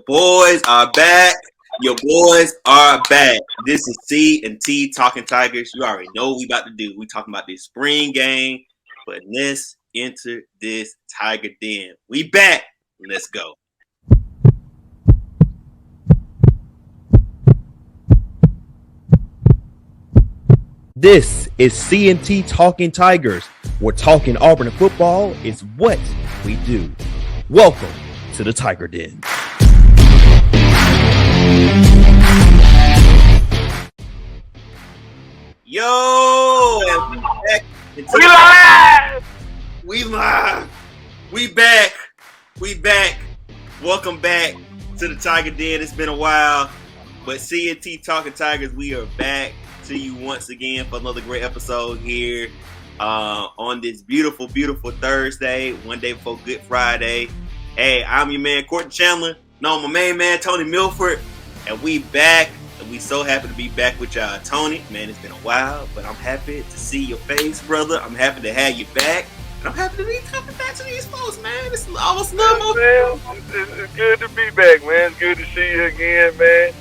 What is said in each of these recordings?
boys are back. Your boys are back. This is C and T Talking Tigers. You already know what we about to do. We talking about this spring game, but let's enter this Tiger Den. We back. Let's go. This is C&T Talking Tigers, where talking Auburn football is what we do. Welcome to the Tiger Den. Yo, and we back. We live! We live. We back. We back. Welcome back to the Tiger Den. It's been a while, but C&T Talking Tigers, we are back to you once again for another great episode here on this beautiful, beautiful Thursday, one day before Good Friday. Hey, I'm your man, Courtney Chandler. No, my main man, Tony Milford, and we back. And we so happy to be back with y'all. Tony, man, it's been a while, but I'm happy to see your face, brother. I'm happy to have you back. And I'm happy to be coming back to these folks, man. It's almost a little more. Man, it's good to be back, man. It's good to see you again, man.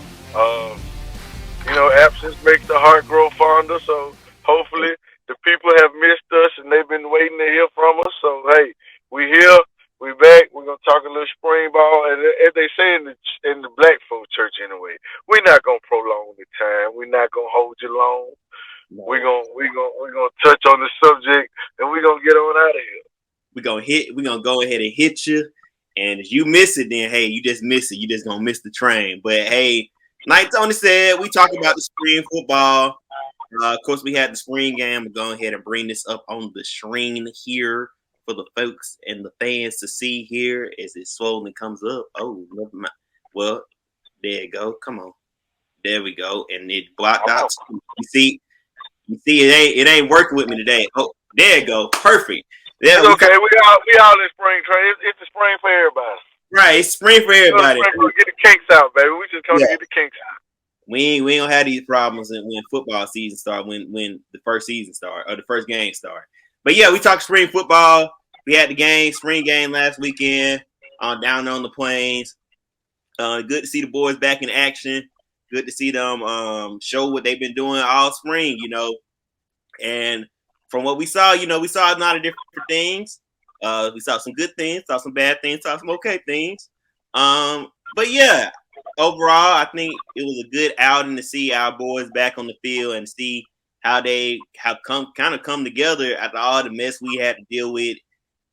Absence makes the heart grow fonder, so hopefully the people have missed us and they've been waiting to hear from us. So, hey, we here. We back. We're going to talk a little spring ball. And as they say in the black folk church anyway, we're not going to prolong the time. We're not going to hold you long. No. We're gonna touch on the subject and we're going to get on out of here. We're going to go ahead and hit you. And if you miss it, then, hey, you just miss it. You just going to miss the train. But, hey, like Tony said, we talk about the spring football. Of course, we had the spring game. We're going ahead and bring this up on the screen here for the folks and the fans to see here as it slowly comes up. Oh, never mind. Well, there you go. Come on. There we go. And it blocked out. You see, it ain't working with me today. Oh, there you go. Perfect. There it's okay. We all in spring trade. It's the spring for everybody. Right, it's spring for everybody. Get the kinks out, baby. We just come to get the kinks out. We ain't don't have these problems when football season start, when the first season start or the first game start. But yeah, we talked spring football. We had the spring game last weekend down on the plains. Good to see the boys back in action. Good to see them show what they've been doing all spring, And from what we saw, we saw a lot of different things. We saw some good things, saw some bad things, saw some okay things. But yeah, overall, I think it was a good outing to see our boys back on the field and see how they have come together after all the mess we had to deal with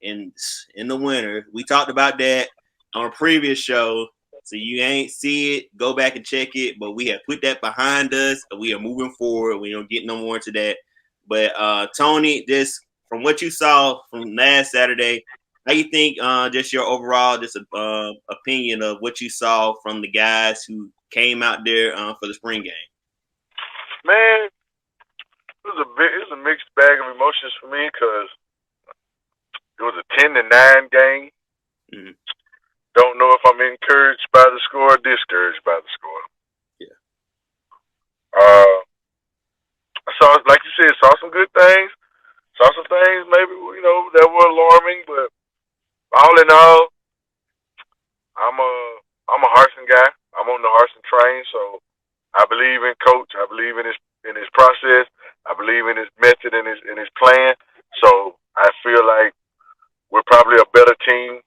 in the winter. We talked about that on a previous show. So you ain't see it, go back and check it. But we have put that behind us. And we are moving forward. We don't get no more into that. But Tony, just from what you saw from last Saturday, how you think just your overall opinion of what you saw from the guys who came out there for the spring game? Man, it was a mixed bag of emotions for me because it was a 10-9 game. Mm-hmm. Don't know if I'm encouraged by the score or discouraged by the score. Yeah. Like you said, saw some good things. Saw some things maybe, that were alarming, but all in all, I'm a Harsin guy. I'm on the Harsin train, so I believe in Coach. I believe in his process. I believe in his method and his plan. So I feel like we're probably a better team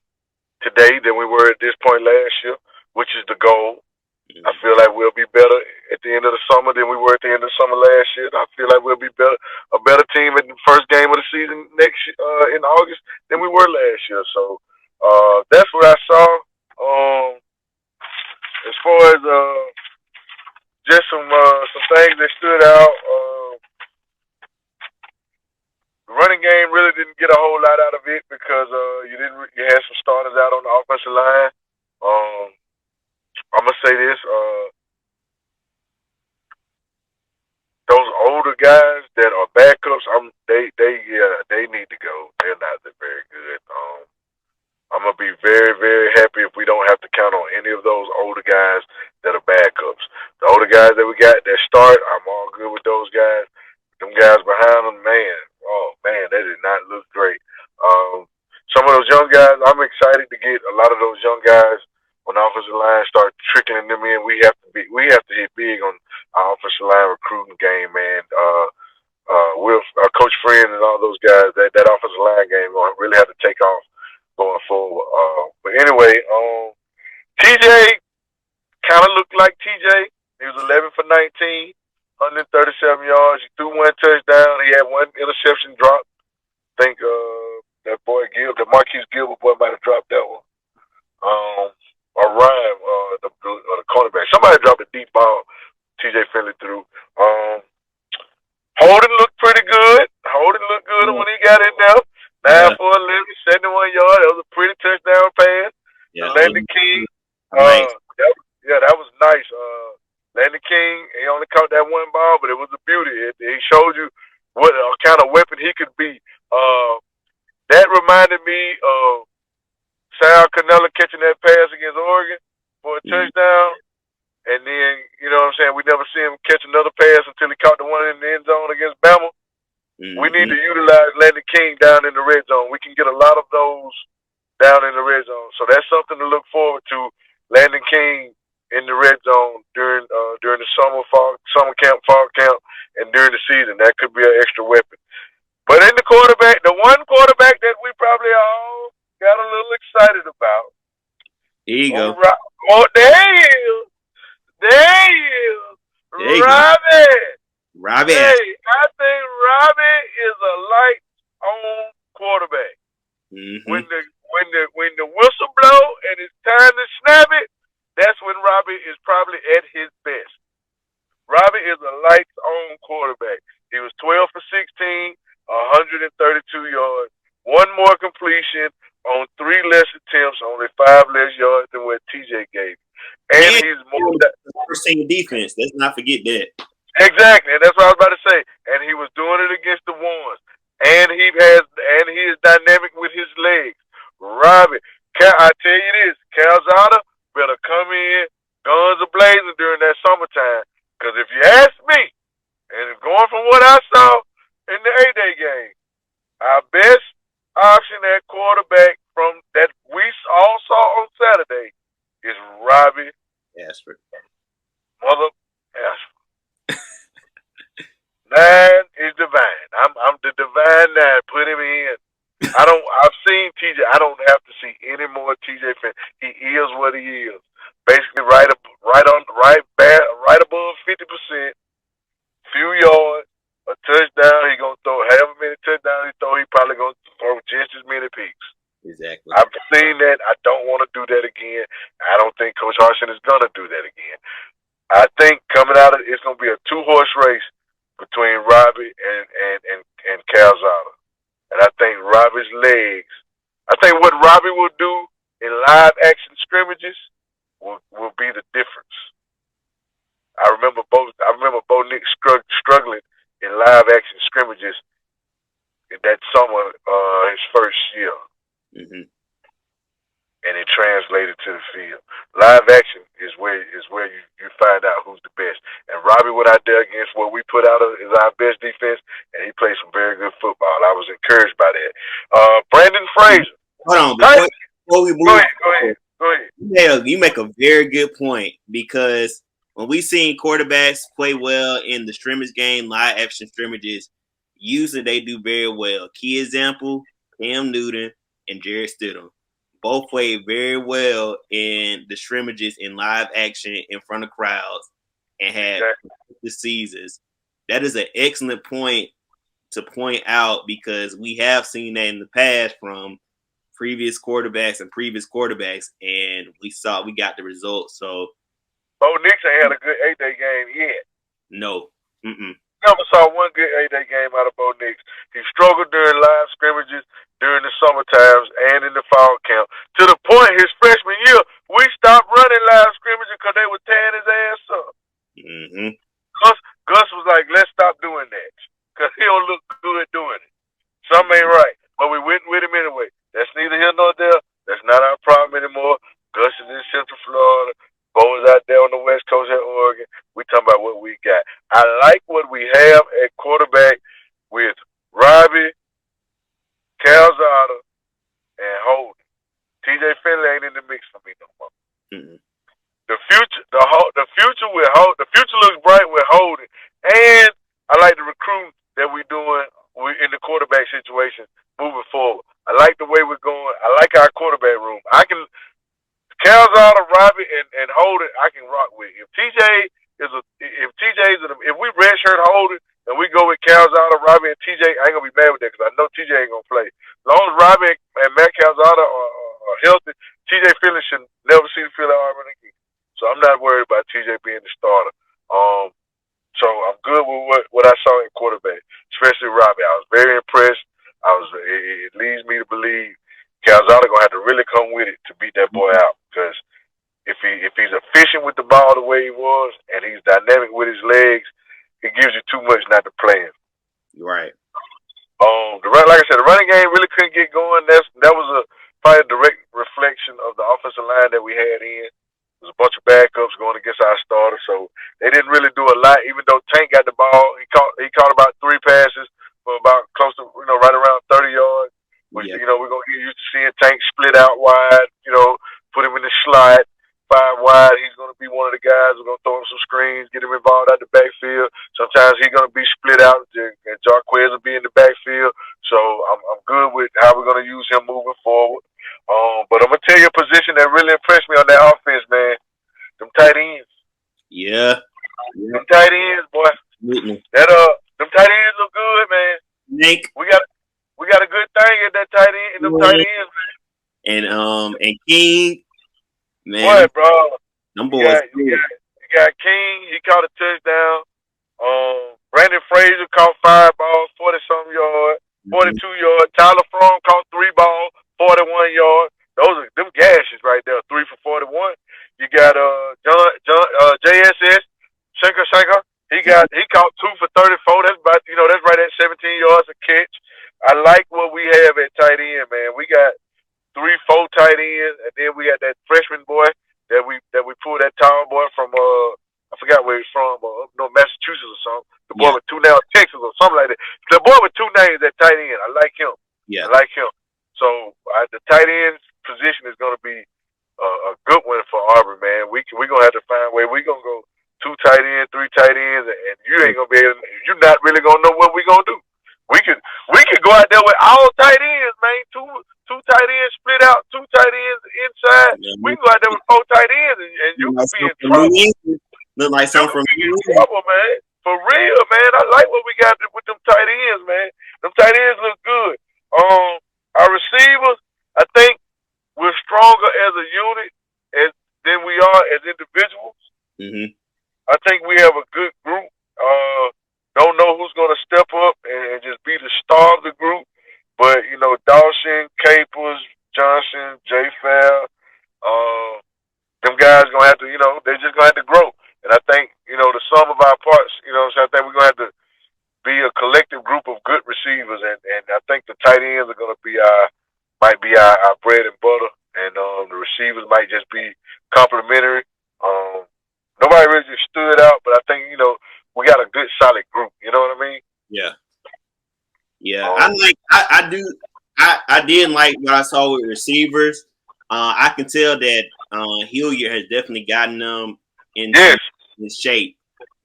today than we were at this point last year, which is the goal. I feel like we'll be better at the end of the summer than we were at the end of the summer last year. I feel like we'll be a better team at the first game of the season next in August than we were last year. So that's what I saw. As far as just some things that stood out. The running game really didn't get a whole lot out of it because you had some starters out on the offensive line. I'm gonna say this: those older guys that are backups, they need to go. They're not very good. I'm gonna be very, very happy if we don't have to count on any of those older guys that are backups. The older guys that we got that start, I'm all good with those guys. Them guys behind them, man, they did not look great. Some of those young guys, I'm excited to get a lot of those young guys on when the offensive line start trickling them in, we have to hit big on our offensive line recruiting game, man. With Coach Friend and all those guys, that offensive line game going really have to take off going forward. But anyway, TJ kind of looked like TJ. He was 11 for 19, 137 yards. He threw one touchdown. He had one interception drop. I think that boy the Marquise Gilbert boy might have dropped that one. Or Ryan, the cornerback. Somebody dropped a deep ball. TJ Finley threw. Holden looked pretty good. Holden looked good when he got in there. 9 for 11, 71 yards. That was a pretty touchdown pass. Yeah, Landon King. Nice. That was nice. Landon King, he only caught that one ball, but it was a beauty. He showed you what kind of weapon he could be. That reminded me of Sal Cannella catching that pass against Oregon for a touchdown. And then, you know what I'm saying, we never see him catch another pass until he caught the one in the end zone against Bama. We need to utilize Landon King down in the red zone. We can get a lot of those down in the red zone. So that's something to look forward to, Landon King in the red zone during the summer camp, fall camp, and during the season. That could be an extra weapon. But in the one quarterback that we probably all got a little excited about. Here you go. There he is. Robbie. Hey, I think Robbie is a light-on quarterback. When the whistle blow and it's time to snap it, that's when Robbie is probably at his best. Robbie is a lights-on quarterback. He was 12 for 16, 132 yards, one more completion on 3 less attempts, only 5 less yards than what TJ gave. And he's more first team defense. Let's not forget that. Exactly, and that's what I was about to say. And he was doing it against the ones. And he is dynamic with his legs. Robbie, I tell you this, Calzada better come in guns a-blazing during that summertime. Because if you ask me, and going from what I saw in the 8-day game, our best option at quarterback from that we all saw on Saturday is Robbie Ashford. Mother Ashford. 9 is divine. I'm the divine 9. Put him in. I've seen TJ. I don't have to see any more TJ fan. He is what he is. Basically right above 50%. Few yards, a touchdown. He gonna throw however many touchdowns he throw. He probably gonna throw just as many picks. Exactly. I've seen that. I don't want to do that again. I don't think Coach Harsin is gonna do that again. I think coming out of it's gonna be a 2-horse race between Robbie and Calzada. And I think Robbie's legs. I think what Robbie will do in live action scrimmages will be the difference. I remember Bo Nick struggling in live action scrimmages in that summer, his first year. And it translated to the field. Live action is where you find out who's the best. And Robbie went out there against what we put out as our best defense, and he played some very good football. I was encouraged by that. Brandon Fraser. Hold on, before we move. Go ahead. You make a very good point, because when we seen quarterbacks play well in the scrimmage game, live action scrimmages, usually they do very well. Key example, Cam Newton and Jared Stidham. Both played very well in the scrimmages in live action in front of crowds and had the seasons. That is an excellent point to point out, because we have seen that in the past from previous quarterbacks, and we got the results. So Bo Nix ain't had a good 8-day game yet. No. Never saw one good 8-day game out of Bo Nix. He struggled during live scrimmages, during the summer times, and in the fall camp. To the point, his freshman year, we stopped running live scrimmages because they were tearing his ass up. Gus was like, let's stop doing that, because he don't look good doing it. Something ain't right. But we went with him anyway. That's neither here nor there. That's not our problem anymore. Gus is in Central Florida. Bo is out there on the West Coast at Oregon. We talking about what we got. I like what we have at quarterback with Robbie, Calzada, and Holden. TJ Finley ain't in the mix for me no more. Mm-mm. The future looks bright with Holden, and I like the recruit that we're doing in the quarterback situation moving forward. I like the way we're going. I like our quarterback room. Calzada, Robbie, and Holden, I can rock with. If we redshirt Holden and we go with Calzada, Robbie, and TJ, I ain't gonna be mad with that because I know TJ ain't gonna play. As long as Robbie and Matt Calzada are healthy, TJ Phillips should never see the field at Auburn again. So I'm not worried about TJ being the starter. So I'm good with what I saw in quarterback, especially Robbie. I was very impressed. It leads me to believe Calzada gonna have to really come with it to beat that boy out because if he's efficient with the ball the way he was and he's dynamic with his legs, it gives you too much not to play him. Right. Like I said, the running game really couldn't get going. That was probably a direct reflection of the offensive line that we had in. There was a bunch of backups going against our starter, so they didn't really do a lot. Even though Tank got the ball, he caught about 3 passes for about close to right around 30 yards. Which we're gonna get used to seeing Tank split out wide. Put him in the slot. 5 wide, he's going to be one of the guys. We're going to throw him some screens, get him involved out the backfield. Sometimes he's going to be split out, and Jarquez will be in the backfield. So I'm good with how we're going to use him moving forward. But I'm going to tell you a position that really impressed me on that offense, man. Them tight ends. Yeah. Them tight ends, boy. Mm-mm. Them tight ends look good, man. Nick. We got a good thing in that tight end, in them tight ends, man. And King. Man, what, bro? Them boys. You got King. He caught a touchdown. Brandon Frazier caught 5 balls, 40-something yards, 42 yards. Tyler Fromm caught 3 balls, 41 yards. Those are them gashes right there. 3 for 41. You got JSS Shanker. He caught 2 for 34. That's about that's right at 17 yards a catch. I like what we have at tight end, man. We got 3-4 tight ends, and then we got that freshman boy that we pulled, that tall boy from I forgot where he's from, Massachusetts or something. The boy with 2 names, Texas or something like that. The boy with 2 names at tight end. I like him. Yeah, I like him. So the tight end position is going to be a good one for Auburn, man. We're gonna have to find a way. We're gonna go 2 tight ends, 3 tight ends, and you ain't gonna be able. You're not really gonna know what we're gonna do. We could go out there with all tight ends, man. Two tight ends split out, 2 tight ends inside. Yeah, we can go out there with 4 tight ends, and you could be in trouble. Look like something from trouble, man. For real, man. I like what we got with them tight ends, man. Them tight ends look good. Our receivers, I think we're stronger as a unit than we are as individuals. Mm-hmm. I think we have a good group. Don't know who's going to step up and just be the star of the group. But, Dawson, Capers, Johnson, Jay Fair, them guys going to have to, they're just going to have to grow. And I think, the sum of our parts, so I think we're going to have to be a collective group of good receivers. And I think the tight ends are going to be might be our bread and butter. And the receivers might just be complimentary. Nobody really just stood out, but I think, we got a good solid group. You know what I mean? Yeah. Yeah. I did like what I saw with receivers. I can tell that Hilliard has definitely gotten them in shape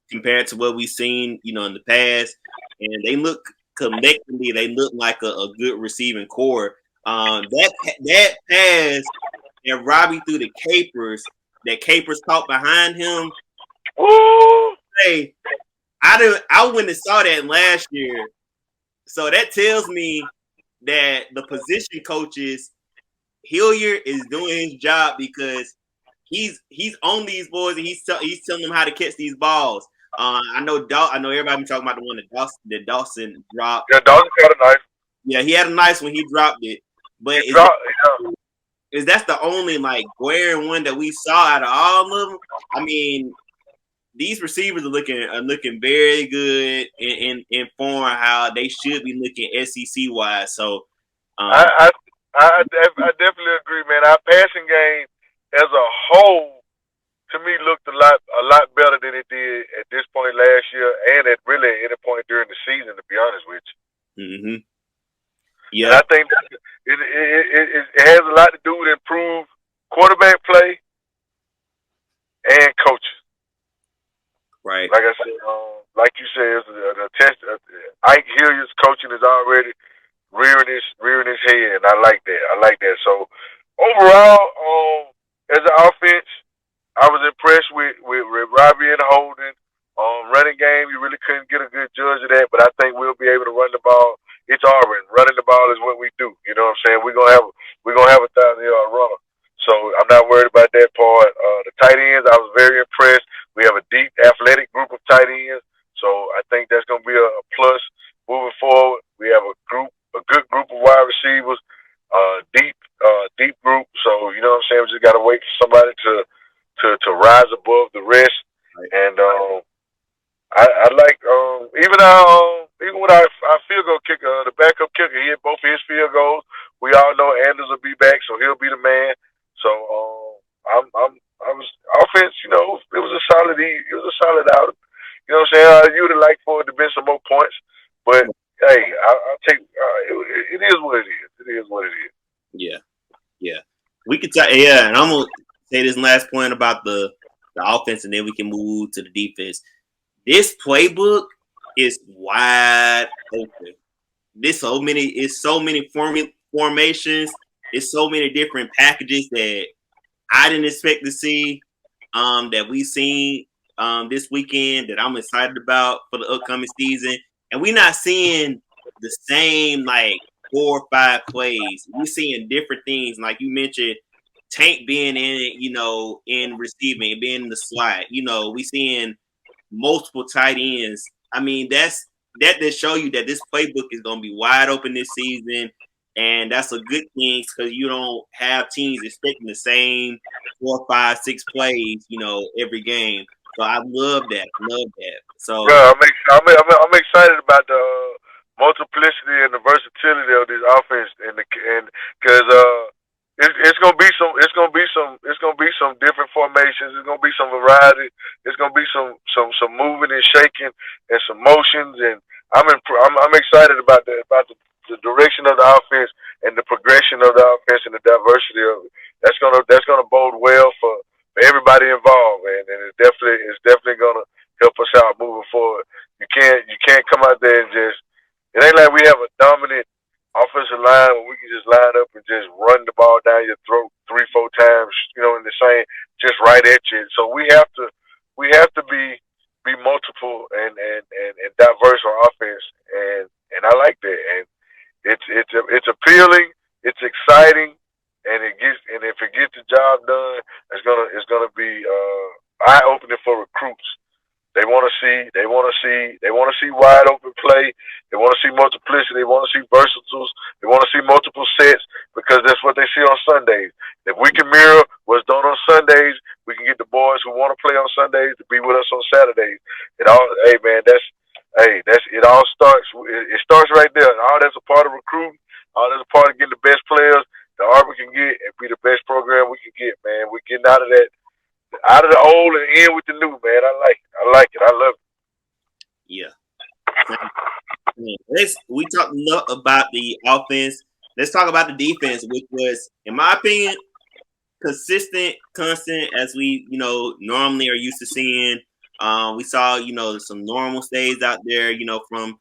compared to what we've seen, in the past. And they look collectively, they look like a good receiving core. That pass and Robbie threw the Capers, that Capers caught behind him. Woo! Hey, I wouldn't have saw that last year. So that tells me that the position coaches, Hilliard is doing his job because he's on these boys and he's telling them how to catch these balls. I know everybody been talking about the one that Dawson dropped. Yeah, Dawson got a knife. Yeah, he had a nice when he dropped it. But is that the only glaring one that we saw out of all of them? I mean, these receivers are looking very good in form how they should be looking SEC wise. So I definitely agree, man. Our passing game as a whole to me looked a lot better than it did at this point last year and at really any point during the season, to be honest with you. Mm-hmm. Yeah. And I think it has a lot to do with improved quarterback play Williams' coaching is already rearing his head, and I like that. I like that. So overall, as an offense, I was impressed with Robbie and Holden. Running game, you really couldn't get a good judge of that, but I think we'll be able to run the ball. It's Auburn. Running the ball is what we do. You know what I'm saying? We're gonna have a 1,000-yard runner. So I'm not worried about that part. The tight ends, I was very impressed. We have a deep, athletic group of tight ends, so I think that's gonna be a plus moving forward. We have a good group of wide receivers, deep group. So you know what I'm saying? We just gotta wait for somebody to rise above the rest. Right. And I like even with our field goal kicker, the backup kicker, he hit both of his field goals. We all know Anders will be back, so he'll be the man. So I was offense. You know, it was a solid. It was a solid outing. You know what I'm saying? You would have liked for it to be some more points, but hey, I'll take. It is what it is. It is what it is. Yeah, yeah. We could talk. Yeah, and I'm gonna say this last point about the offense, and then we can move to the defense. This playbook is wide open. It's so many formations. It's so many different packages that I didn't expect to see. That we seen this weekend that I'm excited about for the upcoming season, and we're not seeing the same like 4 or 5 plays. We're seeing different things, like you mentioned. Tank being in receiving, being in the slot. We seeing multiple tight ends. I mean, that to show you that this playbook is going to be wide open this season, and that's a good thing because you don't have teams expecting the same 4, 5, 6 plays, every game. So I love that. So yeah, I'm excited about the multiplicity and the versatility of this offense, and because it's gonna be some different formations. It's gonna be some variety. It's gonna be some moving and shaking and some motions, and I'm excited about the direction of the offense and the progression of the offense and the diversity of it. That's gonna bode well for everybody involved, and it's definitely gonna help us out moving forward. You can't come out there and just. It ain't like we have a dominant offensive line where we can just line up and just run the ball down your throat 3, 4 times, in the same, just right at you. So we have to be multiple and diverse on offense, and I like that. And it's appealing, it's exciting, and if it gets the job done, it's gonna be eye opening for recruits. They want to see wide open play. They want to see multiplicity. They want to see versatiles. They want to see multiple sets because that's what they see on Sundays. If we can mirror what's done on Sundays, we can get the boys who want to play on Sundays to be with us on Saturdays. Hey man, it all starts. It starts right there. And all that's a part of recruiting. All that's a part of getting the best players that Auburn can get and be the best program we can get. Man, we're getting out of the old and in with the new. Man, I like it. I love it. yeah. We talked about the offense. Let's talk about the defense, which was, in my opinion, constant as we, normally are used to seeing. We saw, some normal stays out there, from,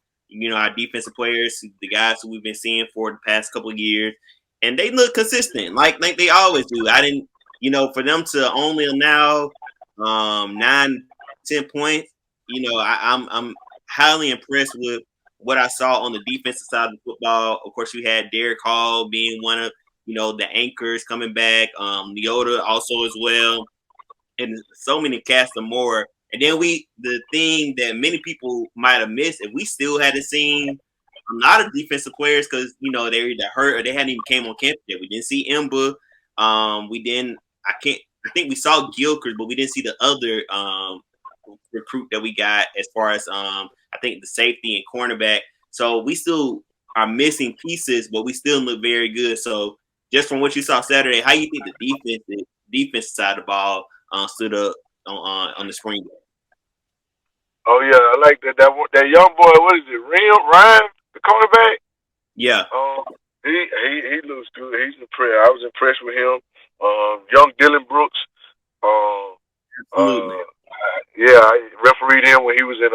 our defensive players, the guys who we've been seeing for the past couple of years, and they look consistent, like they always do. I didn't, for them to only allow 9, 10 points, I'm highly impressed with what I saw on the defensive side of the football. Of course, you had Derek Hall being one of the anchors coming back, Leota also as well, and so many cast and more. And then the thing that many people might have missed, if we still hadn't seen a lot of defensive players because they were either hurt or they hadn't even came on campus yet. We didn't see Emba. We didn't. I think we saw Gilchrist, but we didn't see the other recruit that we got as far as I think the safety and cornerback. So we still are missing pieces, but we still look very good. So just from what you saw Saturday, how you think the defense side of the ball stood up on the spring game? Oh yeah, I like that young boy. What is it? Ryan, the cornerback. Yeah. He looks good. He's impressed. I was impressed with him. Young Dylan Brooks. Absolutely. Yeah, I refereed him when he was in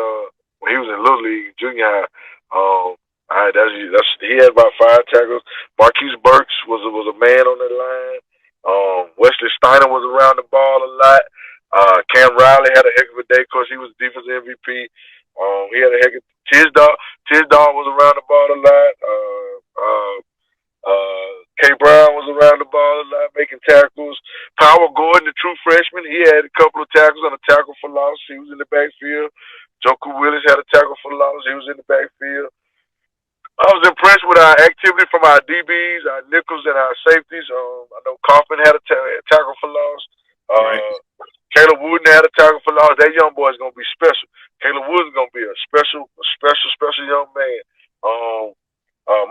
Little League Junior High. He had about 5 tackles. Marquise Burks was a man on that line. Wesley Steiner was around the ball a lot. Cam Riley had a heck of a day. Of course, he was defense MVP. He had a heck of Tisdall was around the ball a lot. K. Brown was around the ball a lot, making tackles. Power Gordon, the true freshman, he had a couple of tackles and a tackle for loss. He was in the backfield. Joku Willis had a tackle for loss. He was in the backfield. I was impressed with our activity from our DBs, our nickels, and our safeties. I know Kaufman had a tackle for loss. Right. Caleb Wooden had a tackle for loss. That young boy is going to be special. Caleb Wooden is going to be a special young man.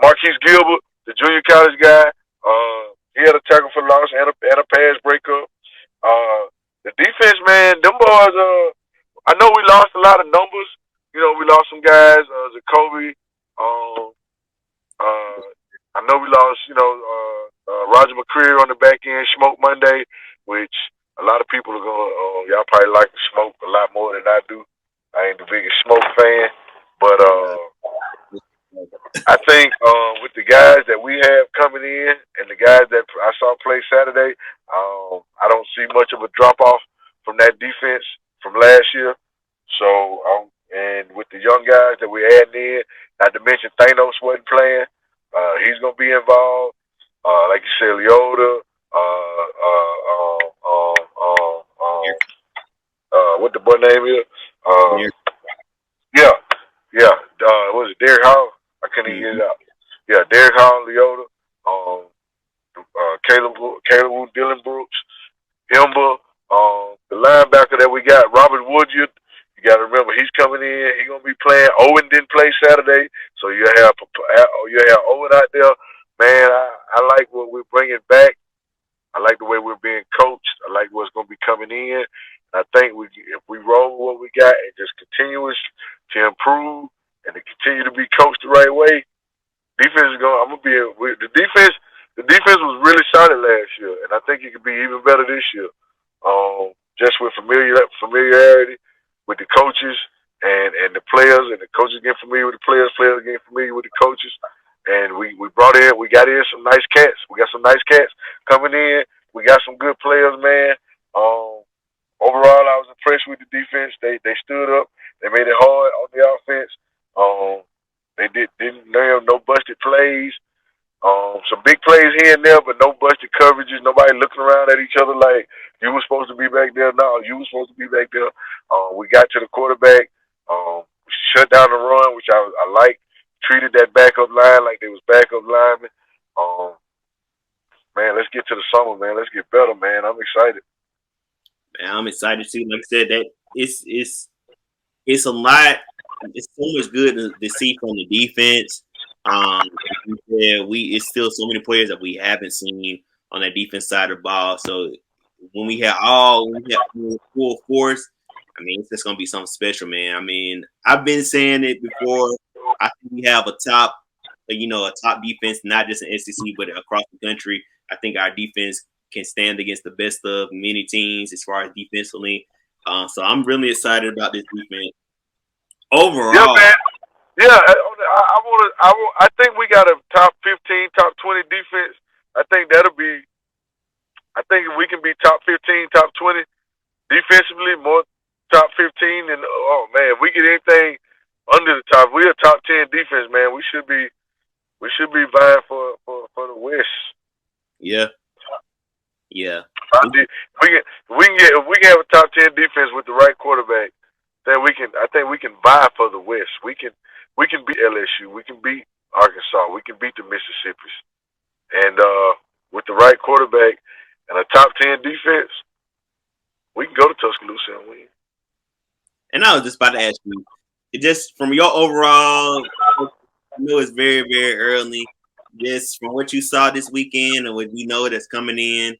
Marquise Gilbert, the junior college guy, he had a tackle for loss and a pass breakup. The defense, man, them boys, I know we lost a lot of numbers. You know, we lost some guys, Jacoby. I know we lost, Roger McCreary on the back end, Smoke Monday, which a lot of people are going to, y'all probably like to Smoke a lot more than I do. I ain't the biggest Smoke fan, but I think with the guys that we have coming in and the guys that I saw play Saturday, I don't see much of a drop-off from that defense from last year. So, and with the young guys that we're adding in, not to mention Thanos wasn't playing. He's going to be involved. Like you said, Leota, what the boy name is? Yeah. What was it, Derek Hall? I couldn't even get it out. Yeah, Derek Hall, Leota, Caleb Dylan Brooks, Imba, the linebacker that we got, Robert Woodyard. You got to remember, he's coming in. He's going to be playing. Owen didn't play Saturday, so you have Owen out there. Man, I like what we're bringing back. I like the way we're being coached. I like what's going to be coming in. I think if we roll what we got and just continue to improve and to continue to be coached the right way, defense is going. The defense. The defense was really solid last year, and I think it could be even better this year. Just with familiarity with the coaches and the players, and the coaches getting familiar with the players getting familiar with the coaches. And we got in some nice cats. We got some nice cats coming in. We got some good players, man. Overall, I was impressed with the defense. They stood up. They made it hard on the offense. They didn't have no busted plays. Some big plays here and there, but no busted coverages. Nobody looking around at each other like you were supposed to be back there. No, you were supposed to be back there. We got to the quarterback. Shut down the run, which I like. Treated that backup line like they was backup linemen. Man, let's get to the summer, man. Let's get better, man. I'm excited. Man, I'm excited too. Like I said, that it's a lot. It's so much good to see from the defense. It's still so many players that we haven't seen on that defense side of the ball. So when we have full force, I mean, it's just gonna be something special, man. I mean, I've been saying it before. I think we have a top defense, not just in SEC, but across the country. I think our defense can stand against the best of many teams as far as defensively. So I'm really excited about this defense. Overall, yeah, man. Yeah, I think we got a top 15, top 20 defense. I think if we can be top 15, top 20 defensively, more top 15, and if we get anything under the top, we're a top 10 defense, man. We should be vying for the West. Yeah. If we can have a top 10 defense with the right quarterback, then I think we can vie for the West. We can beat LSU. We can beat Arkansas. We can beat the Mississippis. And with the right quarterback and a top 10 defense, we can go to Tuscaloosa and win. And I was just about to ask you, just from your overall, I know it's very, very early. Just from what you saw this weekend and what we know that's coming in,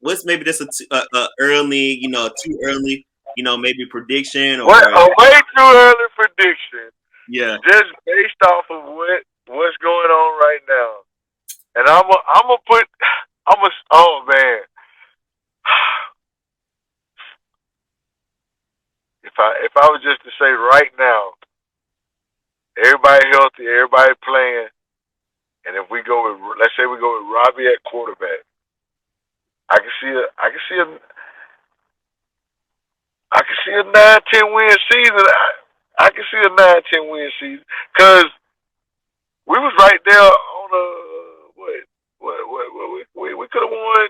what's maybe just a early, too early, maybe prediction or a way too early prediction. Yeah. Just based off of what's going on right now. And oh man. If I was just to say right now, everybody healthy, everybody playing, and if we go with, let's say we go with Robbie at quarterback, I can see a 9-10 win season. I can see a 9-10 win season because we was right there on we could have won.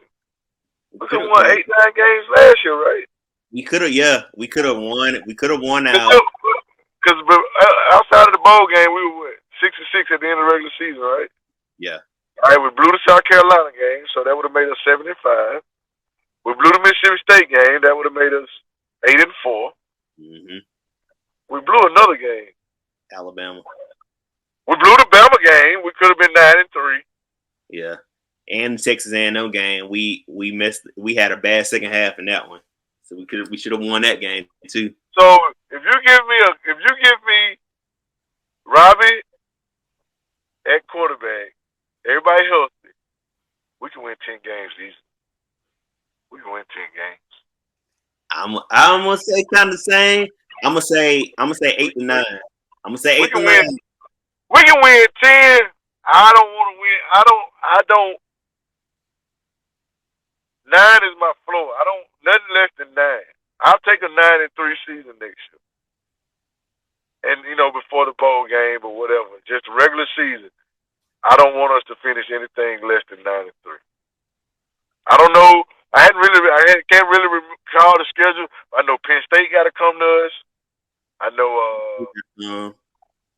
We could have won 8-9 games last year, right? We could have, yeah. We could have won. We could have won out. Because outside of the bowl game, we were 6-6 at the end of the regular season, right? Yeah. All right, we blew the South Carolina game, so that would have made us 7-5. We blew the Mississippi State game, that would have made us 8-4. Mm-hmm. We blew another game. Alabama. We blew the Bama game. We could have been 9-3. Yeah. And the Texas A&M game, we missed. We had a bad second half in that one, so we should have won that game too. So if you give me Robbie at quarterback, everybody healthy, we can win 10 games easily. We can win 10 games. I'm gonna say kind of the same. I'm gonna say 8 to 9. I'm gonna say 8 to 9. We can win 10. I don't want to win. I don't. 9 is my floor. I don't nothing less than 9. I'll take a 9-3 season next year. And before the bowl game or whatever, just a regular season. I don't want us to finish anything less than 9-3. I don't know. I can't really recall the schedule. I know Penn State got to come to us. I know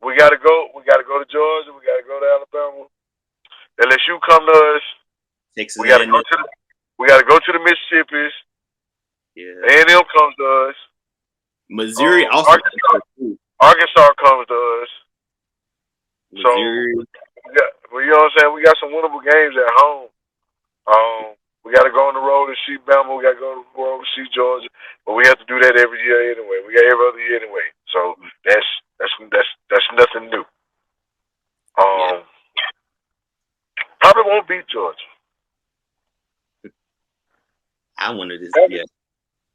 we got to go. We got to go to Georgia. We got to go to Alabama. LSU come to us. Texas we got to go to the Mississippis. Yeah. A&M comes to us. Missouri also. Arkansas comes to us. Missouri. So you know what I'm saying? We got some winnable games at home. We got to go on the road and see Bama. We got to go on the road and see Georgia. But we have to do that every year anyway. We got every other year anyway. So that's nothing new. Probably won't beat Georgia. I wanted this. Yeah.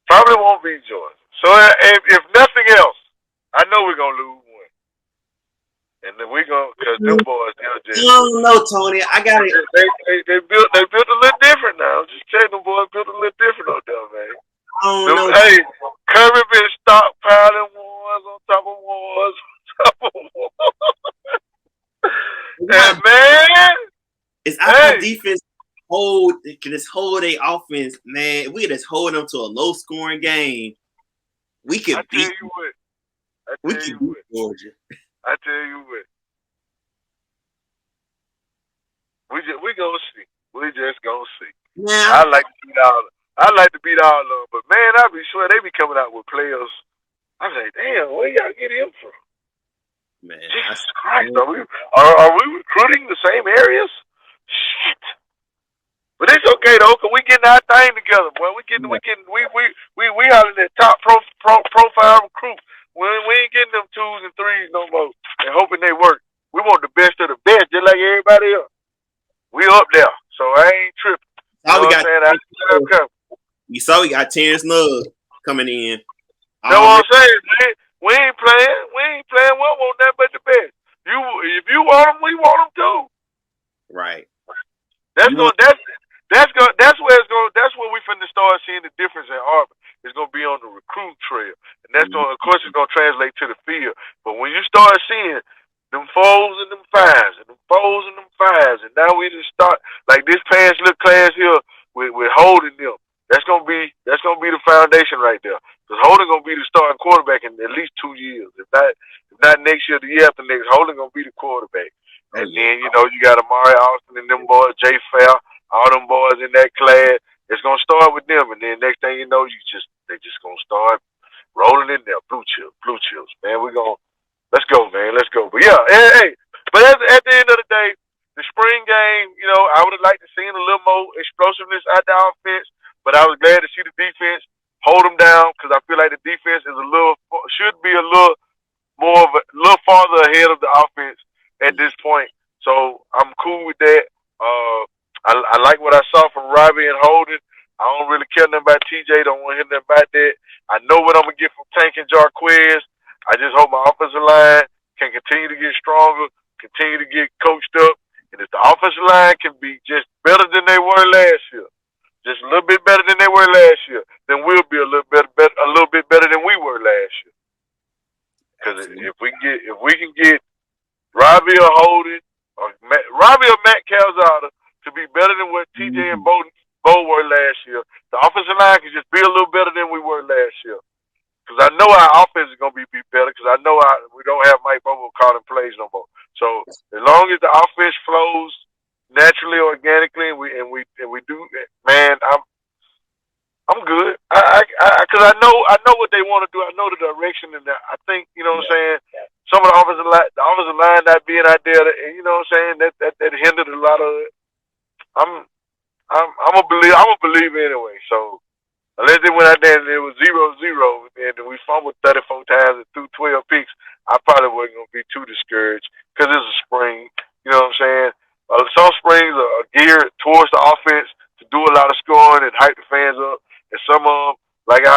Probably won't beat Georgia. So if nothing else, I know we're gonna lose one. And then we're gonna, because them boys, I don't know, Tony. I got it. They built a little different now. I'm just telling them boys built a little different out there, man. I don't know. Hey, Kirby been stockpiling wars on top of wars on top of wars. And man, it's our defense can just hold their offense, man. We can just hold them to a low scoring game. We can beat Georgia. I tell you what. We gonna see. We just gonna see. Yeah. I like to beat all of them, but man, I be sure they be coming out with players. I'm like, damn, where y'all get him from? Man, Jesus Christ, are we recruiting the same areas? Shit. But it's okay though, cause we getting our thing together, boy. We hollering at top profile recruit. We ain't getting them 2s and 3s no more and hoping they work. We want the best of the best, just like everybody else. We up there, so I ain't tripping. You saw we got Terrence Love coming in. That's what I'm saying, man. We ain't playing. We don't want that but the best. If you want them, we want them too. Right. That's where we finna start seeing the difference in Auburn. It's gonna be on the recruit trail, and that's of course it's gonna translate to the field. But when you start seeing them 4s and them 5s and them 4s and them 5s, and now we just start like this past little class here with holding them. That's gonna be the foundation right there. Because Holden gonna be the starting quarterback in at least 2 years. If not next year, the year after next, Holden gonna be the quarterback. And then you got Amari Austin and them boys, Jay Fair, all them boys in that class. It's gonna start with them, and then next thing you know, they just gonna start rolling in there. Blue chips, man. Let's go, man. Let's go. But yeah, hey. But at the end of the day, the spring game, I would have liked to see a little more explosiveness out the offense. But I was glad to see the defense hold them down because I feel like the defense should be a little farther ahead of the offense at this point. So I'm cool with that. I like what I saw from Robbie and Holden. I don't really care nothing about TJ. Don't want to hear nothing about that. I know what I'm gonna get from Tank and Jarquez. I just hope my offensive line can continue to get stronger, continue to get coached up, and if the offensive line can be just better than they were last year, just a little bit better than they were last year, then we'll be a little bit better than we were last year. Because if we can get Robbie or Holden or Robbie or Matt Calzada to be better than what TJ and Bo were last year, the offensive line can just be a little better than we were last year. Because I know our offense is gonna be better. Because I know we don't have Mike Bobo calling plays no more. So as long as the offense flows naturally, organically, and we do, man, I'm good. Because I know what they want to do. I know the direction, and I think, you know what I'm saying. Some of the offensive line not being out there, you know what I'm saying, that hindered a lot of it. I'm a believer anyway. So unless they went out there and it was 0-0 and we fumbled 34 times and threw 12 picks, I probably wasn't gonna be too discouraged because it's a spring. You know what I'm saying? Some springs are geared towards the offense to do a lot of scoring and hype the fans up. And some of them, like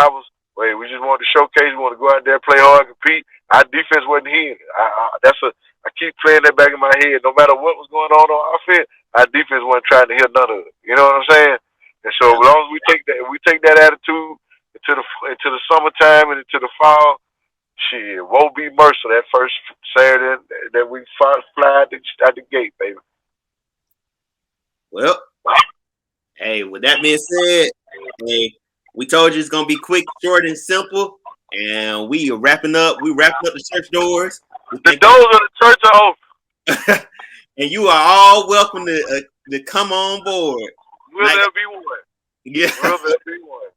we just wanted to showcase, we want to go out there, play hard, compete. Our defense wasn't here. I keep playing that back in my head. No matter what was going on offense, our defense wasn't trying to hear none of it. You know what I'm saying? And so as long as we take that attitude into the summertime and into the fall, shit, woe be mercy that first Saturday that we fly out the gate, baby. Well, hey, with that being said, hey, we told you it's gonna be quick, short, and simple, and we are wrapping up. We wrapping up the church doors. The doors of the church are open, and you are all welcome to come on board. Will there be one? Yeah. Will there be one?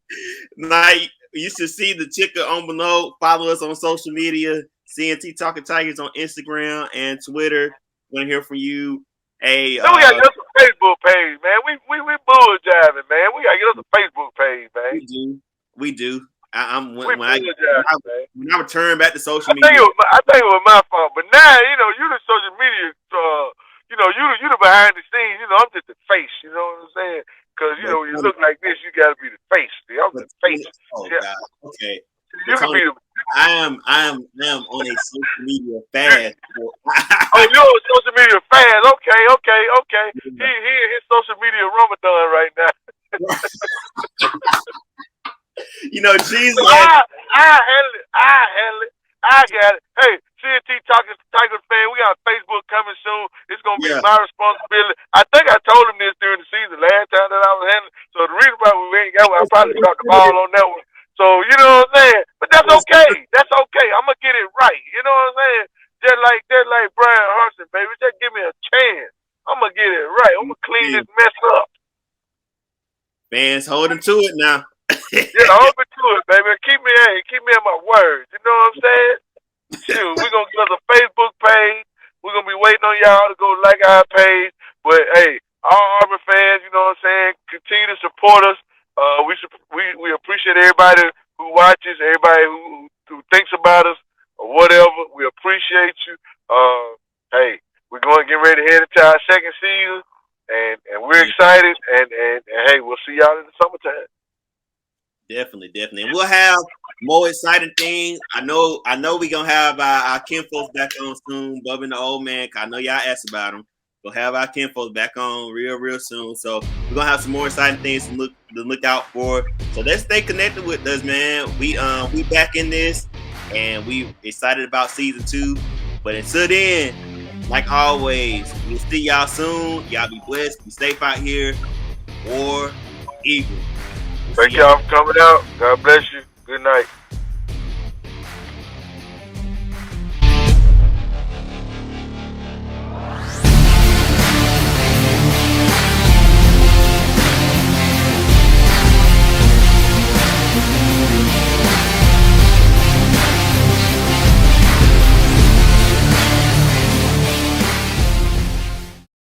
Now, you should see the ticker on below. Follow us on social media. CNT Talking Tigers on Instagram and Twitter. Want to hear from you. Hey, we gotta get us a Facebook page, man. We bull jiving, man. We gotta get us a Facebook page, man. We do. When I return back to social media, I think it was my fault. But now, you know, you the social media, you know, you the behind the scenes. You know, I'm just the face. You know what I'm saying? Because you know, when you look like this, you gotta be the face. I'm the face. Oh God. Okay. You can be the. I am on a social media fast. Oh, you're on social media fast. Okay. He in his social media Ramadan right now. You know, Jesus. So I handle it. I got it. Hey, CNT Talking Tigers fan, we got Facebook coming soon. It's gonna be my responsibility. I think I told him this during the season last time that I was handling. So the reason why we ain't got one, I probably dropped the ball on that one. So you know what I'm saying? But that's okay. That's okay. I'm gonna get it right. You know what I'm saying? Just like Brian Harsin, baby. Just give me a chance. I'm gonna get it right. I'm gonna clean this mess up. Fans holding to it now. Yeah, hold me to it, baby. Keep me in my words. You know what I'm saying? Shoot, we're gonna get us a Facebook page. We're gonna be waiting on y'all to go like our page. But hey, all Auburn fans, you know what I'm saying? Continue to support us. We appreciate everybody who watches, everybody who thinks about us or whatever. We appreciate you. Hey, we're going to get ready to head into our second season, and we're excited. And hey, we'll see y'all in the summertime. Definitely. And we'll have more exciting things. I know we're gonna have our kinfolks back on soon, Bubba and the old man. I know y'all asked about them. We'll have our kinfolks back on real soon. So we're gonna have some more exciting things to look out for. So let's stay connected with us, man. We back in this, and we excited about season 2. But until then, like always, we'll see y'all soon. Y'all be blessed. Be safe out here. War Eagle. Thank y'all for coming out. God bless you. Good night.